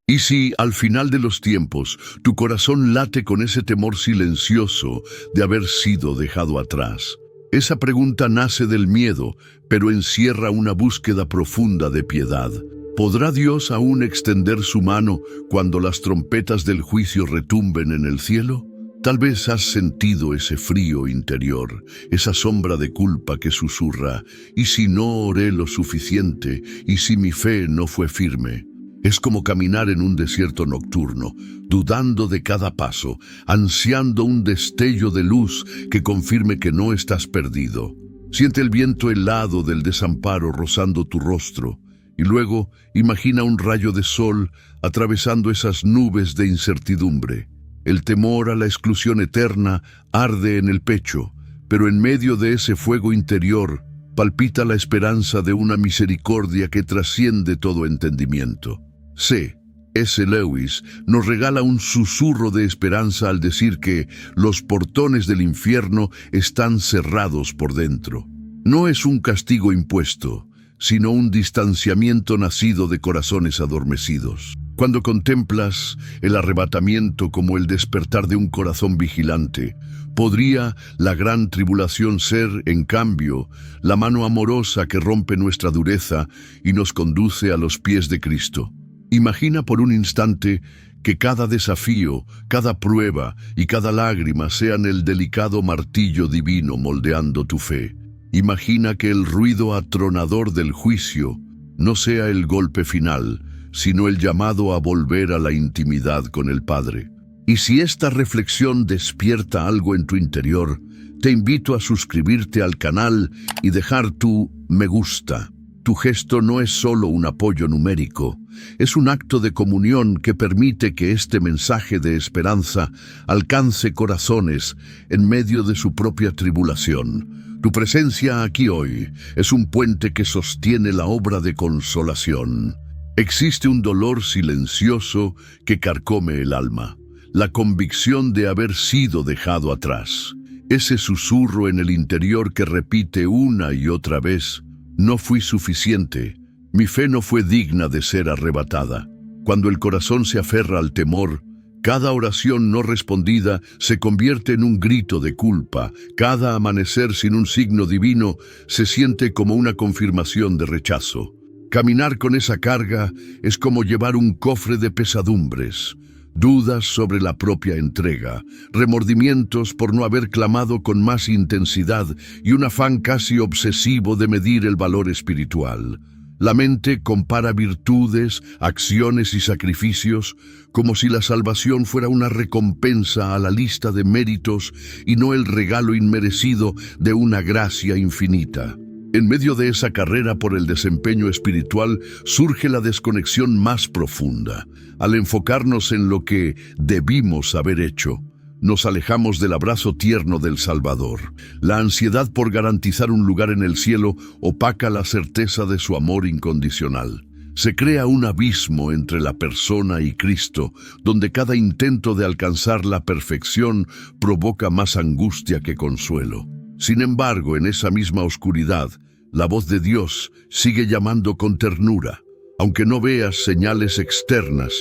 Y si, al final de los tiempos, tu corazón late con ese temor silencioso de haber sido dejado atrás. Esa pregunta nace del miedo, pero encierra una búsqueda profunda de piedad. ¿Podrá Dios aún extender su mano cuando las trompetas del juicio retumben en el cielo? Tal vez has sentido ese frío interior, esa sombra de culpa que susurra, ¿y si no oré lo suficiente? ¿Y si mi fe no fue firme? Es como caminar en un desierto nocturno, dudando de cada paso, ansiando un destello de luz que confirme que no estás perdido. Siente el viento helado del desamparo rozando tu rostro, y luego imagina un rayo de sol atravesando esas nubes de incertidumbre. El temor a la exclusión eterna arde en el pecho, pero en medio de ese fuego interior palpita la esperanza de una misericordia que trasciende todo entendimiento. C.S. Lewis nos regala un susurro de esperanza al decir que los portones del infierno están cerrados por dentro. No es un castigo impuesto, sino un distanciamiento nacido de corazones adormecidos. Cuando contemplas el arrebatamiento como el despertar de un corazón vigilante, ¿podría la gran tribulación ser, en cambio, la mano amorosa que rompe nuestra dureza y nos conduce a los pies de Cristo? Imagina por un instante que cada desafío, cada prueba y cada lágrima sean el delicado martillo divino moldeando tu fe. Imagina que el ruido atronador del juicio no sea el golpe final, sino el llamado a volver a la intimidad con el Padre. Y si esta reflexión despierta algo en tu interior, te invito a suscribirte al canal y dejar tu me gusta. Tu gesto no es solo un apoyo numérico, es un acto de comunión que permite que este mensaje de esperanza alcance corazones en medio de su propia tribulación. Tu presencia aquí hoy es un puente que sostiene la obra de consolación. Existe un dolor silencioso que carcome el alma, la convicción de haber sido dejado atrás. Ese susurro en el interior que repite una y otra vez: no fui suficiente, mi fe no fue digna de ser arrebatada. Cuando el corazón se aferra al temor, cada oración no respondida se convierte en un grito de culpa. Cada amanecer sin un signo divino se siente como una confirmación de rechazo. Caminar con esa carga es como llevar un cofre de pesadumbres, dudas sobre la propia entrega, remordimientos por no haber clamado con más intensidad y un afán casi obsesivo de medir el valor espiritual. La mente compara virtudes, acciones y sacrificios como si la salvación fuera una recompensa a la lista de méritos y no el regalo inmerecido de una gracia infinita. En medio de esa carrera por el desempeño espiritual surge la desconexión más profunda. Al enfocarnos en lo que debimos haber hecho, nos alejamos del abrazo tierno del Salvador. La ansiedad por garantizar un lugar en el cielo opaca la certeza de su amor incondicional. Se crea un abismo entre la persona y Cristo, donde cada intento de alcanzar la perfección provoca más angustia que consuelo. Sin embargo, en esa misma oscuridad, la voz de Dios sigue llamando con ternura. Aunque no veas señales externas,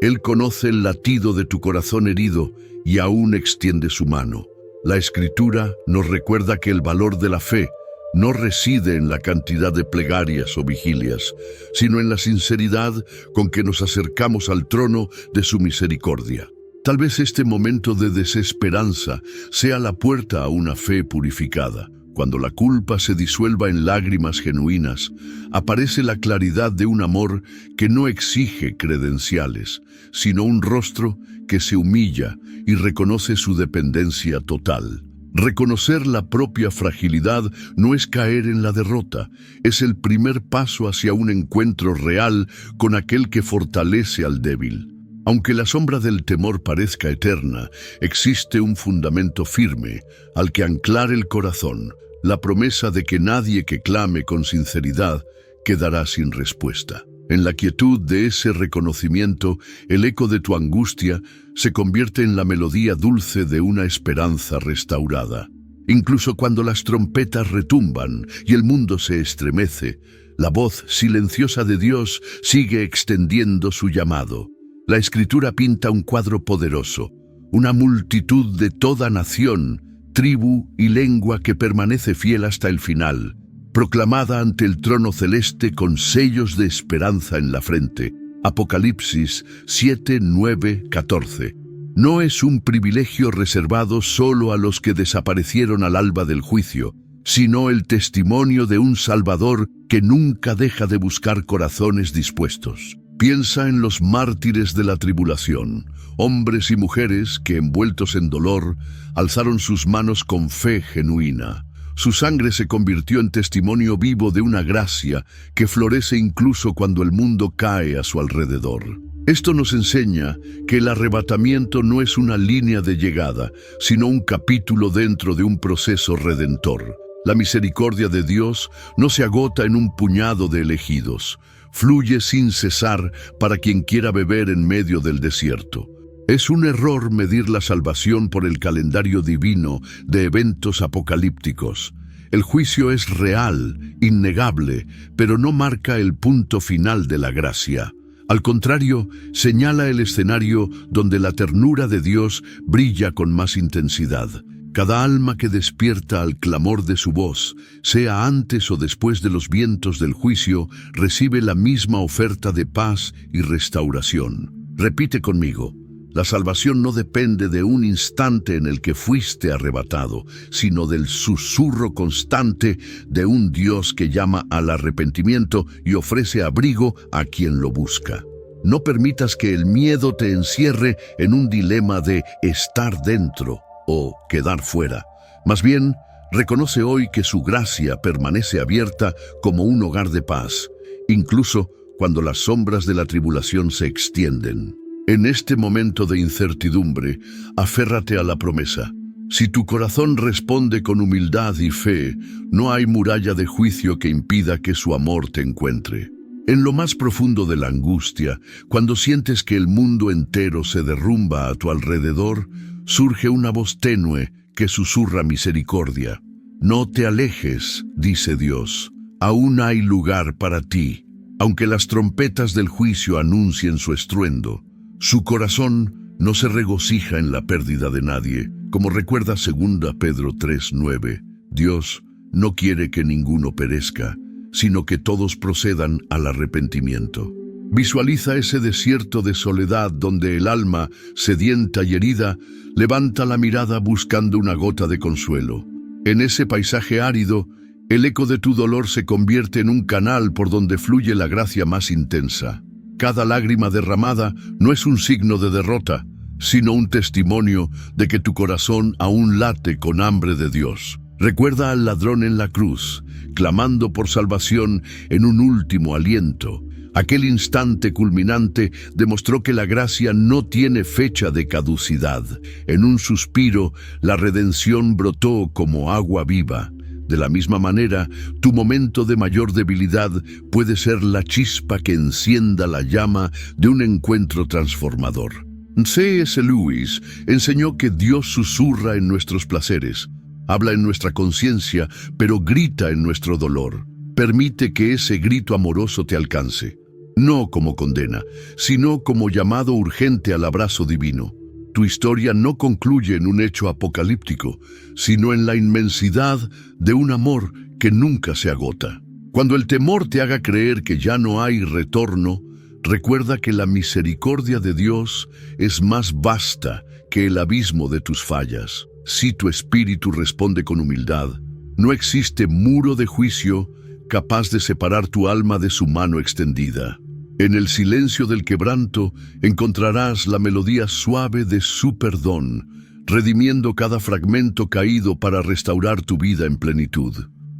Él conoce el latido de tu corazón herido y aún extiende su mano. La Escritura nos recuerda que el valor de la fe no reside en la cantidad de plegarias o vigilias, sino en la sinceridad con que nos acercamos al trono de su misericordia. Tal vez este momento de desesperanza sea la puerta a una fe purificada. Cuando la culpa se disuelva en lágrimas genuinas, aparece la claridad de un amor que no exige credenciales, sino un rostro que se humilla y reconoce su dependencia total. Reconocer la propia fragilidad no es caer en la derrota, es el primer paso hacia un encuentro real con aquel que fortalece al débil. Aunque la sombra del temor parezca eterna, existe un fundamento firme al que anclar el corazón, la promesa de que nadie que clame con sinceridad quedará sin respuesta. En la quietud de ese reconocimiento, el eco de tu angustia se convierte en la melodía dulce de una esperanza restaurada. Incluso cuando las trompetas retumban y el mundo se estremece, la voz silenciosa de Dios sigue extendiendo su llamado. La Escritura pinta un cuadro poderoso, una multitud de toda nación, tribu y lengua que permanece fiel hasta el final, proclamada ante el trono celeste con sellos de esperanza en la frente. Apocalipsis 7, 9, 14. No es un privilegio reservado solo a los que desaparecieron al alba del juicio, sino el testimonio de un Salvador que nunca deja de buscar corazones dispuestos. Piensa en los mártires de la tribulación, hombres y mujeres que, envueltos en dolor, alzaron sus manos con fe genuina. Su sangre se convirtió en testimonio vivo de una gracia que florece incluso cuando el mundo cae a su alrededor. Esto nos enseña que el arrebatamiento no es una línea de llegada, sino un capítulo dentro de un proceso redentor. La misericordia de Dios no se agota en un puñado de elegidos. Fluye sin cesar para quien quiera beber en medio del desierto. Es un error medir la salvación por el calendario divino de eventos apocalípticos. El juicio es real, innegable, pero no marca el punto final de la gracia. Al contrario, señala el escenario donde la ternura de Dios brilla con más intensidad. Cada alma que despierta al clamor de su voz, sea antes o después de los vientos del juicio, recibe la misma oferta de paz y restauración. Repite conmigo: la salvación no depende de un instante en el que fuiste arrebatado, sino del susurro constante de un Dios que llama al arrepentimiento y ofrece abrigo a quien lo busca. No permitas que el miedo te encierre en un dilema de estar dentro o quedar fuera. Más bien, reconoce hoy que su gracia permanece abierta como un hogar de paz, incluso cuando las sombras de la tribulación se extienden. En este momento de incertidumbre, aférrate a la promesa. Si tu corazón responde con humildad y fe, no hay muralla de juicio que impida que su amor te encuentre. En lo más profundo de la angustia, cuando sientes que el mundo entero se derrumba a tu alrededor, surge una voz tenue que susurra misericordia. No te alejes, dice Dios, aún hay lugar para ti. Aunque las trompetas del juicio anuncien su estruendo, su corazón no se regocija en la pérdida de nadie. Como recuerda 2 Pedro 3:9, Dios no quiere que ninguno perezca, sino que todos procedan al arrepentimiento. Visualiza ese desierto de soledad donde el alma, sedienta y herida, levanta la mirada buscando una gota de consuelo. En ese paisaje árido, el eco de tu dolor se convierte en un canal por donde fluye la gracia más intensa. Cada lágrima derramada no es un signo de derrota, sino un testimonio de que tu corazón aún late con hambre de Dios. Recuerda al ladrón en la cruz, clamando por salvación en un último aliento. Aquel instante culminante demostró que la gracia no tiene fecha de caducidad. En un suspiro, la redención brotó como agua viva. De la misma manera, tu momento de mayor debilidad puede ser la chispa que encienda la llama de un encuentro transformador. C.S. Lewis enseñó que Dios susurra en nuestros placeres, habla en nuestra conciencia, pero grita en nuestro dolor. Permite que ese grito amoroso te alcance, no como condena, sino como llamado urgente al abrazo divino. Tu historia no concluye en un hecho apocalíptico, sino en la inmensidad de un amor que nunca se agota. Cuando el temor te haga creer que ya no hay retorno, recuerda que la misericordia de Dios es más vasta que el abismo de tus fallas. Si tu espíritu responde con humildad, no existe muro de juicio capaz de separar tu alma de su mano extendida. En el silencio del quebranto encontrarás la melodía suave de su perdón, redimiendo cada fragmento caído para restaurar tu vida en plenitud.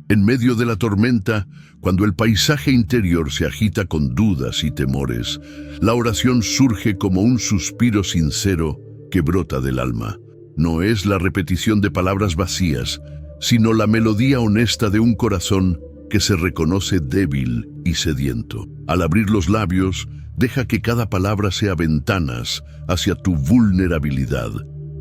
En medio de la tormenta, cuando el paisaje interior se agita con dudas y temores, la oración surge como un suspiro sincero que brota del alma. No es la repetición de palabras vacías, sino la melodía honesta de un corazón que se reconoce débil y sediento. Al abrir los labios, deja que cada palabra sea ventanas hacia tu vulnerabilidad,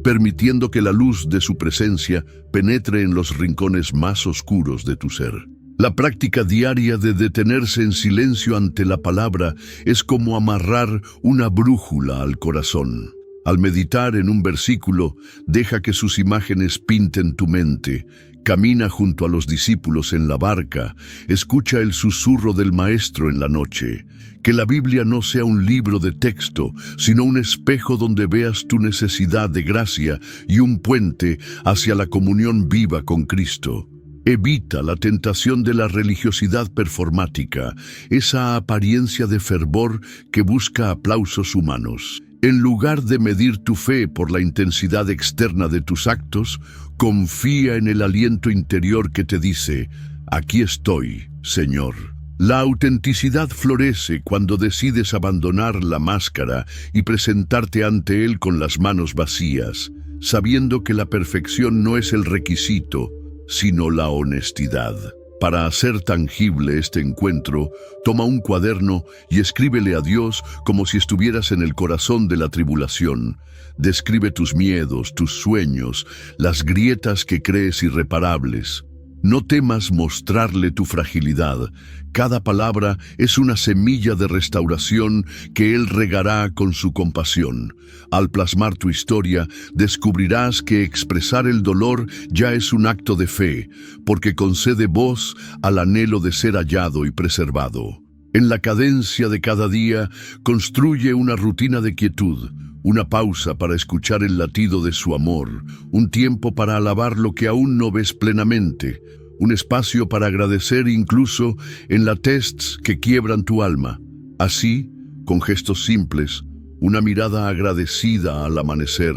permitiendo que la luz de su presencia penetre en los rincones más oscuros de tu ser. La práctica diaria de detenerse en silencio ante la palabra es como amarrar una brújula al corazón. Al meditar en un versículo, deja que sus imágenes pinten tu mente. Camina junto a los discípulos en la barca, escucha el susurro del Maestro en la noche. Que la Biblia no sea un libro de texto, sino un espejo donde veas tu necesidad de gracia y un puente hacia la comunión viva con Cristo. Evita la tentación de la religiosidad performática, esa apariencia de fervor que busca aplausos humanos. En lugar de medir tu fe por la intensidad externa de tus actos, confía en el aliento interior que te dice: «Aquí estoy, Señor». La autenticidad florece cuando decides abandonar la máscara y presentarte ante Él con las manos vacías, sabiendo que la perfección no es el requisito, sino la honestidad. Para hacer tangible este encuentro, toma un cuaderno y escríbele a Dios como si estuvieras en el corazón de la tribulación. Describe tus miedos, tus sueños, las grietas que crees irreparables. No temas mostrarle tu fragilidad. Cada palabra es una semilla de restauración que Él regará con su compasión. Al plasmar tu historia, descubrirás que expresar el dolor ya es un acto de fe, porque concede voz al anhelo de ser hallado y preservado. En la cadencia de cada día, construye una rutina de quietud, una pausa para escuchar el latido de su amor, un tiempo para alabar lo que aún no ves plenamente, un espacio para agradecer incluso en las tests que quiebran tu alma. Así, con gestos simples, una mirada agradecida al amanecer,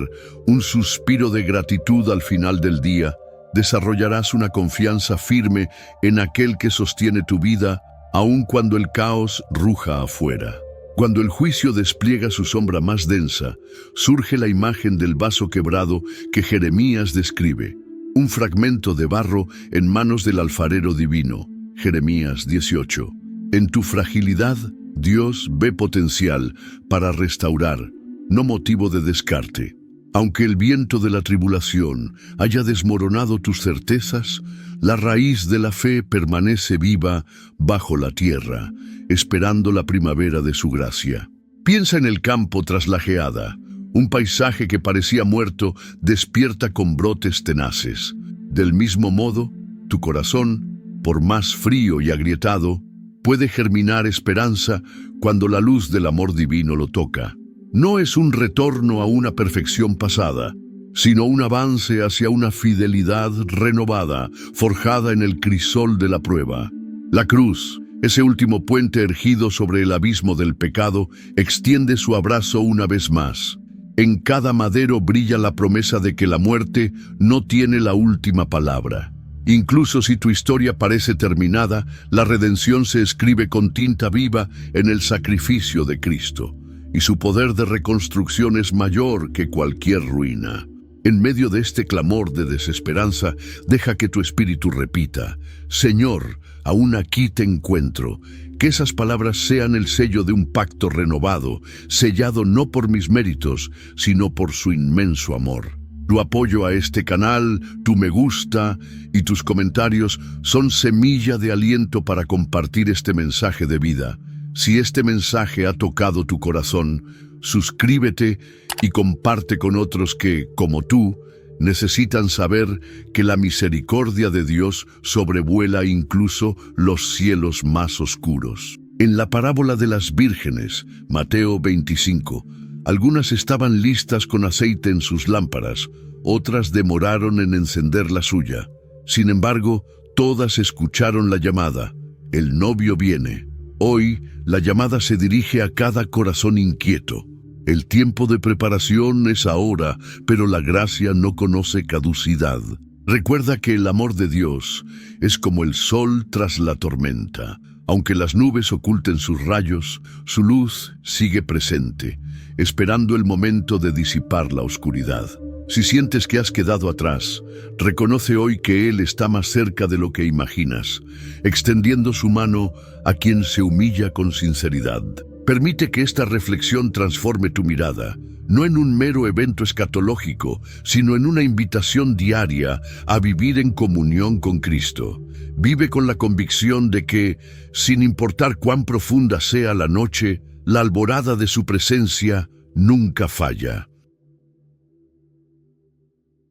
un suspiro de gratitud al final del día, desarrollarás una confianza firme en aquel que sostiene tu vida, aun cuando el caos ruja afuera. Cuando el juicio despliega su sombra más densa, surge la imagen del vaso quebrado que Jeremías describe, un fragmento de barro en manos del alfarero divino. Jeremías 18. En tu fragilidad, Dios ve potencial para restaurar, no motivo de descarte. Aunque el viento de la tribulación haya desmoronado tus certezas, la raíz de la fe permanece viva bajo la tierra, esperando la primavera de su gracia. Piensa en el campo tras la geada. Un paisaje que parecía muerto despierta con brotes tenaces. Del mismo modo, tu corazón, por más frío y agrietado, puede germinar esperanza cuando la luz del amor divino lo toca. No es un retorno a una perfección pasada, sino un avance hacia una fidelidad renovada, forjada en el crisol de la prueba. La cruz, ese último puente erguido sobre el abismo del pecado, extiende su abrazo una vez más. En cada madero brilla la promesa de que la muerte no tiene la última palabra. Incluso si tu historia parece terminada, la redención se escribe con tinta viva en el sacrificio de Cristo, y su poder de reconstrucción es mayor que cualquier ruina. En medio de este clamor de desesperanza, deja que tu espíritu repita: Señor, aún aquí te encuentro. Que esas palabras sean el sello de un pacto renovado, sellado no por mis méritos, sino por su inmenso amor. Tu apoyo a este canal, tu me gusta y tus comentarios son semilla de aliento para compartir este mensaje de vida. Si este mensaje ha tocado tu corazón, suscríbete y comparte con otros que, como tú, necesitan saber que la misericordia de Dios sobrevuela incluso los cielos más oscuros. En la parábola de las vírgenes, Mateo 25, algunas estaban listas con aceite en sus lámparas, otras demoraron en encender la suya. Sin embargo, todas escucharon la llamada: el novio viene. Hoy, la llamada se dirige a cada corazón inquieto. El tiempo de preparación es ahora, pero la gracia no conoce caducidad. Recuerda que el amor de Dios es como el sol tras la tormenta. Aunque las nubes oculten sus rayos, su luz sigue presente, esperando el momento de disipar la oscuridad. Si sientes que has quedado atrás, reconoce hoy que Él está más cerca de lo que imaginas, extendiendo su mano a quien se humilla con sinceridad. Permite que esta reflexión transforme tu mirada. no en un mero evento escatológico, sino en una invitación diaria a vivir en comunión con Cristo. Vive con la convicción de que, sin importar cuán profunda sea la noche, la alborada de su presencia nunca falla.